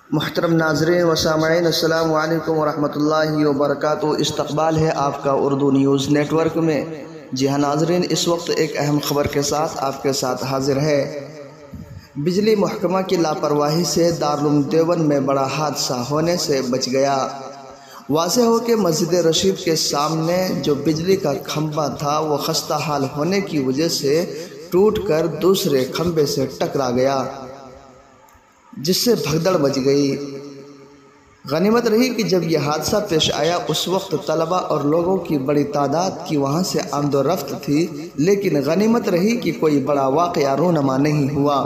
محترم ناظرین و سامعین، السلام علیکم ورحمۃ اللہ وبرکاتہ۔ استقبال ہے آپ کا اردو نیوز نیٹ ورک میں۔ جی ہاں ناظرین، اس وقت ایک اہم خبر کے ساتھ آپ کے ساتھ حاضر ہے۔ بجلی محکمہ کی لاپرواہی سے دارالعلوم دیوبند میں بڑا حادثہ ہونے سے بچ گیا۔ واضح ہو کہ مسجد رشید کے سامنے جو بجلی کا کھمبا تھا وہ خستہ حال ہونے کی وجہ سے ٹوٹ کر دوسرے کھمبے سے ٹکرا گیا، جس سے بھگدڑ مچ گئی۔ غنیمت رہی کہ جب یہ حادثہ پیش آیا اس وقت طلبہ اور لوگوں کی بڑی تعداد کی وہاں سے آمد و رفت تھی، لیکن غنیمت رہی کہ کوئی بڑا واقعہ رونما نہیں ہوا۔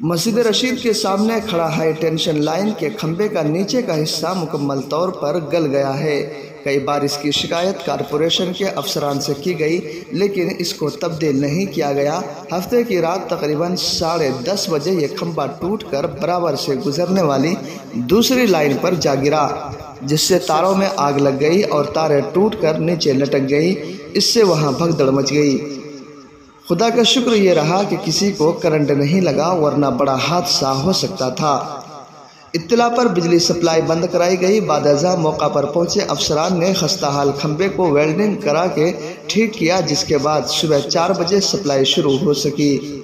مسجد رشید کے سامنے کھڑا ہائی ٹینشن لائن کے کھمبے کا نیچے کا حصہ مکمل طور پر گل گیا ہے۔ کئی بار اس کی شکایت کارپوریشن کے افسران سے کی گئی، لیکن اس کو تبدیل نہیں کیا گیا۔ ہفتے کی رات تقریباً 10:30 بجے یہ کھمبا ٹوٹ کر برابر سے گزرنے والی دوسری لائن پر جا گرا، جس سے تاروں میں آگ لگ گئی اور تاریں ٹوٹ کر نیچے لٹک گئی۔ اس سے وہاں بھگدڑ مچ گئی۔ خدا کا شکر یہ رہا کہ کسی کو کرنٹ نہیں لگا، ورنہ بڑا حادثہ ہو سکتا تھا۔ اطلاع پر بجلی سپلائی بند کرائی گئی۔ بعد ازاں موقع پر پہنچے افسران نے خستہ حال کھمبے کو ویلڈنگ کرا کے ٹھیک کیا، جس کے بعد صبح 4 بجے سپلائی شروع ہو سکی۔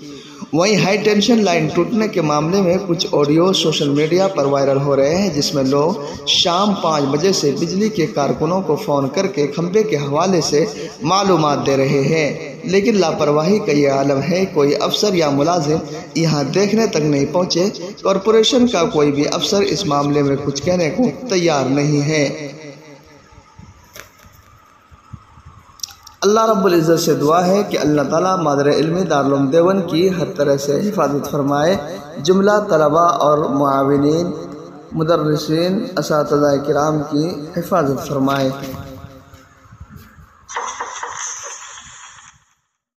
وہیں ہائی ٹینشن لائن ٹوٹنے کے معاملے میں کچھ آڈیو سوشل میڈیا پر وائرل ہو رہے ہیں، جس میں لوگ شام 5 بجے سے بجلی کے کارکنوں کو فون کر کے کھمبے کے حوالے سے معلومات دے رہے ہیں، لیکن لاپرواہی کا یہ عالم ہے۔ کوئی افسر یا ملازم یہاں دیکھنے تک نہیں پہنچے۔ کارپوریشن کا کوئی بھی افسر اس معاملے میں کچھ کہنے کو تیار نہیں ہے۔ اللہ رب العزت سے دعا ہے کہ اللہ تعالیٰ مادر علمی دارالعلوم دیوبند کی ہر طرح سے حفاظت فرمائے، جملہ طلباء اور معاونین، مدرسین، اساتذہ کرام کی حفاظت فرمائے۔